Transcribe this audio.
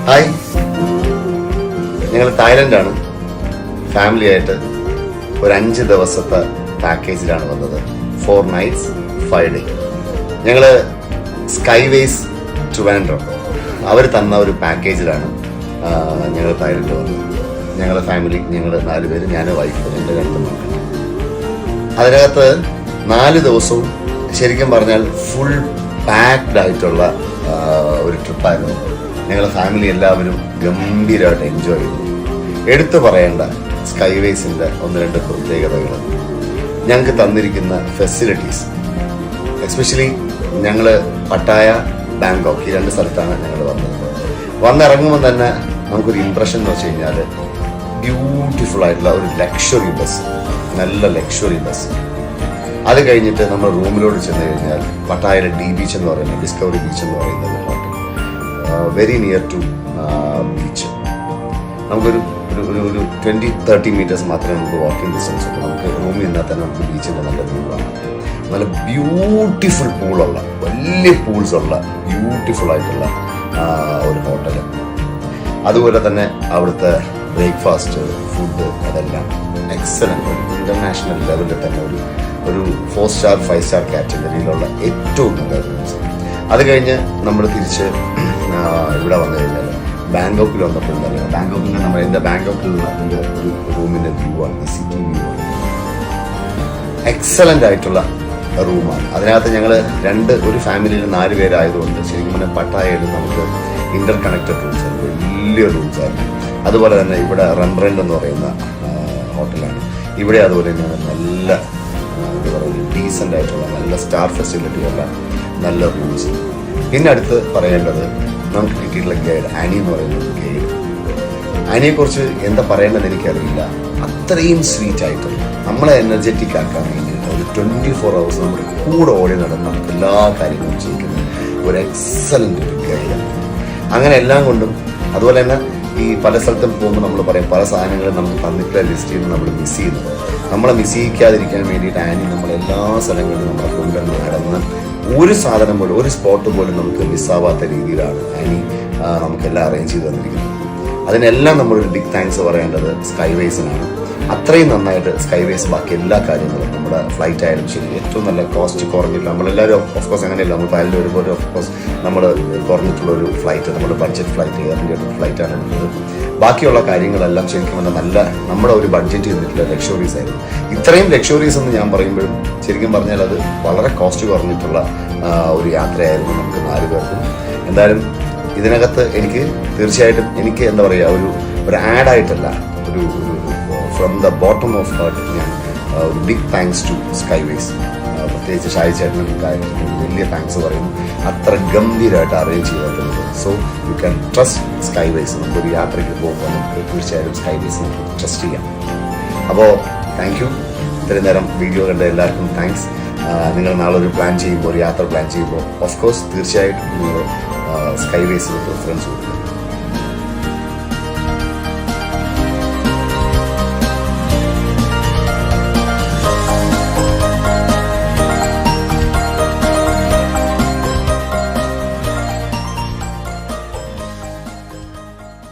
Hi, ഞങ്ങൾ തായ്ലൻഡാണ്. Family ആയിട്ട് ഒരു 5 ദിവസത്തെ പാക്കേജിലാണ് വന്നത്. 4 nights 5 days. ഞങ്ങൾ സ്കൈവേസ് ട്രിവാൻഡ്രം അവർ തന്ന ഒരു പാക്കേജിലാണ് ഞങ്ങൾ തായ്ലൻഡ് വന്നത്. ഞങ്ങളുടെ ഫാമിലി, ഞങ്ങൾ 4 പേര്, ഞാൻ, വൈഫ്, എൻ്റെ 2 മക്കൾ. അതിനകത്ത് 4 ദിവസവും ശരിക്കും പറഞ്ഞാൽ ഫുൾ പാക്ഡ് ആയിട്ടുള്ള ഒരു ട്രിപ്പായിരുന്നു. ഞങ്ങളുടെ ഫാമിലി എല്ലാവരും ഗംഭീരമായിട്ട് എൻജോയ് ചെയ്തു. എടുത്തു പറയേണ്ട സ്കൈവേസിൻ്റെ 1-2 പ്രത്യേകതകൾ, ഞങ്ങൾക്ക് തന്നിരിക്കുന്ന ഫെസിലിറ്റീസ്. എസ്പെഷ്യലി ഞങ്ങൾ പട്ടായ, ബാങ്കോക്ക് ഈ 2 സ്ഥലത്താണ് ഞങ്ങൾ വന്നത്. വന്നിറങ്ങുമ്പോൾ തന്നെ നമുക്കൊരു ഇംപ്രഷൻ എന്ന് വെച്ച് കഴിഞ്ഞാൽ ബ്യൂട്ടിഫുൾ ആയിട്ടുള്ള ഒരു ലക്ഷറി ബസ്, നല്ല ലക്ഷറി ബസ്. അത് കഴിഞ്ഞിട്ട് നമ്മൾ റൂമിലോട്ട് ചെന്ന് കഴിഞ്ഞാൽ പട്ടായയിലെ ഡി ബീച്ച് എന്ന് പറയുന്നത്, ഡിസ്കവറി ബീച്ച് എന്ന് പറയുന്നത് hotel, very near to beach. നമുക്കൊരു ഒരു 20-30 meters മാത്രമേ നമുക്ക് വാക്കിംഗ് ഡിസ്റ്റൻസ് ഉള്ളൂ. നമുക്ക് റൂമിൽ നിന്നാൽ തന്നെ നമുക്ക് ബീച്ചിൻ്റെ നല്ല വ്യൂ ആണ്. നല്ല ബ്യൂട്ടിഫുൾ പൂളുള്ള, വലിയ പൂൾസ് ഉള്ള ബ്യൂട്ടിഫുൾ ആയിട്ടുള്ള ഒരു ഹോട്ടൽ. അതുപോലെ തന്നെ അവിടുത്തെ ബ്രേക്ക്ഫാസ്റ്റ്, ഫുഡ്, അതെല്ലാം എക്സലൻ്റ്. ഒരു ഇൻ്റർനാഷണൽ ലെവലിൽ തന്നെ ഒരു 4 star 5 star കാറ്റഗറിയിലുള്ള ഏറ്റവും നല്ല റൂംസ്. അത് കഴിഞ്ഞ് നമ്മൾ തിരിച്ച് ഇവിടെ വന്നു കഴിഞ്ഞാൽ ബാങ്കോക്കിൽ വന്നപ്പോഴും ബാങ്കോക്കിൽ നമ്മൾ എൻ്റെ ബാങ്കോക്കിൽ നിന്ന് ഒരു റൂമിൻ്റെ വ്യൂ ആണ്, സിറ്റി വ്യൂ ആണ്. എക്സലൻ്റ് ആയിട്ടുള്ള റൂമാണ്. അതിനകത്ത് ഞങ്ങൾ ഒരു ഫാമിലിയിൽ 4 പേരായതുകൊണ്ട് ശരിക്കും പറഞ്ഞാൽ പട്ടായയിൽ നമുക്ക് ഇൻ്റർ കണക്റ്റഡ് റൂംസ് ആയിരുന്നു, വലിയ റൂംസ് ആയിരുന്നു. അതുപോലെ തന്നെ ഇവിടെ റംബ്രൻഡ് എന്ന് പറയുന്ന ഹോട്ടലാണ്. ഇവിടെ അതുപോലെ തന്നെ നല്ല എന്താ പറയുക, ഡീസൻ്റ് ആയിട്ടുള്ള നല്ല സ്റ്റാർ ഫെസിലിറ്റിയുള്ള നല്ല റൂംസ്. പിന്നെ അടുത്ത് പറയേണ്ടത് നമുക്ക് കിട്ടിയിട്ടുള്ള ഗൈഡ്, ആനി എന്ന് പറയുന്ന ഗൈഡ്. ആനിയെക്കുറിച്ച് എന്താ പറയേണ്ടത് എനിക്കറിയില്ല. അത്രയും സ്വീറ്റ് ആയിട്ടുള്ള, നമ്മളെ എനർജറ്റിക് ആക്കാൻ വേണ്ടിയിട്ട് ഒരു 24 hours നമ്മുടെ കൂടെ ഓടി നടന്ന് നമുക്ക് എല്ലാ കാര്യങ്ങളും ചെയ്യിക്കുന്നത് ഒരു എക്സലൻ്റ് ഒരു ഗൈഡാണ്. അങ്ങനെ എല്ലാം കൊണ്ടും. അതുപോലെ തന്നെ ഈ പല സ്ഥലത്തും പോകുമ്പോൾ നമ്മൾ പറയും പല സാധനങ്ങളും നമുക്ക് തന്നിട്ടുള്ള ലിസ്റ്റിൽ നിന്ന് നമ്മൾ മിസ് ചെയ്യുന്നത്. നമ്മളെ മിസ് ചെയ്യിക്കാതിരിക്കാൻ വേണ്ടിയിട്ട് ആനി നമ്മളെല്ലാ സ്ഥലങ്ങളിലും നമ്മളെ കൊണ്ടുവന്ന് നടന്ന് ഒരു സാധനം പോലും, ഒരു സ്പോട്ട് പോലും നമുക്ക് മിസ്സാവാത്ത രീതിയിലാണ് ആനി നമുക്കെല്ലാം അറേഞ്ച് ചെയ്ത് തന്നിരിക്കുന്നത്. അതിനെല്ലാം നമ്മളൊരു ബിഗ് താങ്ക്സ് പറയേണ്ടത് സ്കൈവേസിനാണ്. അത്രയും നന്നായിട്ട് സ്കൈവേസ് ബാക്കി എല്ലാ കാര്യങ്ങളും, നമ്മുടെ ഫ്ലൈറ്റ് ആയാലും ശരി, ഏറ്റവും നല്ല കോസ്റ്റ് കുറഞ്ഞില്ല. നമ്മളെല്ലാവരും ഓഫ്കോഴ്സ് അങ്ങനെയല്ല, നമ്മൾ തായ്ലൻഡ് വരുമ്പോൾ ഓഫ്കോഴ്സ് നമ്മൾ കുറഞ്ഞിട്ടുള്ളൊരു ഫ്ലൈറ്റ്, നമ്മുടെ ബഡ്ജറ്റ് ഫ്ലൈറ്റ്, അതിൻ്റെ ഫ്ലൈറ്റാണ് എടുത്തത്. ബാക്കിയുള്ള കാര്യങ്ങളെല്ലാം ശരിക്കും പറഞ്ഞാൽ നല്ല നമ്മുടെ ഒരു ബഡ്ജറ്റ് ചെയ്തിട്ടുള്ള ലക്ഷറീസ് ആയിരുന്നു. ഇത്രയും ലക്ഷറീസ് എന്ന് ഞാൻ പറയുമ്പോഴും ശരിക്കും പറഞ്ഞാൽ അത് വളരെ കോസ്റ്റ് കുറഞ്ഞിട്ടുള്ള ഒരു യാത്രയായിരുന്നു നമുക്ക് 4 പേർക്കും. എന്തായാലും ഇതിനകത്ത് എനിക്ക് തീർച്ചയായിട്ടും എനിക്ക് എന്താ പറയുക, ഒരു ആഡായിട്ടല്ല, ഒരു from the bottom of heart ഞാൻ ഒരു ബിഗ് താങ്ക്സ് ടു സ്കൈവേസ്, പ്രത്യേകിച്ച് ഷായി ചേട്ടനും വലിയ താങ്ക്സ് പറയുന്നു. അത്ര ഗംഭീരമായിട്ട് അറേഞ്ച് ചെയ്തിട്ടുണ്ട്. So you can trust Skyways. നമുക്കൊരു യാത്രയ്ക്ക് പോകുമ്പോൾ നമുക്ക് തീർച്ചയായും സ്കൈവേസ് നമുക്ക് ട്രസ്റ്റ് ചെയ്യാം. അപ്പോൾ താങ്ക് യു. ഇത്രയും നേരം വീഡിയോ കണ്ട എല്ലാവർക്കും താങ്ക്സ്. നിങ്ങൾ നാളെ ഒരു പ്ലാൻ ചെയ്യുമ്പോൾ, ഒരു യാത്ര പ്ലാൻ ചെയ്യുമ്പോൾ ഓഫ് കോഴ്സ് തീർച്ചയായിട്ടും നിങ്ങൾ സ്കൈവേസിന് പ്രിഫറൻസ് കൊടുക്കുക.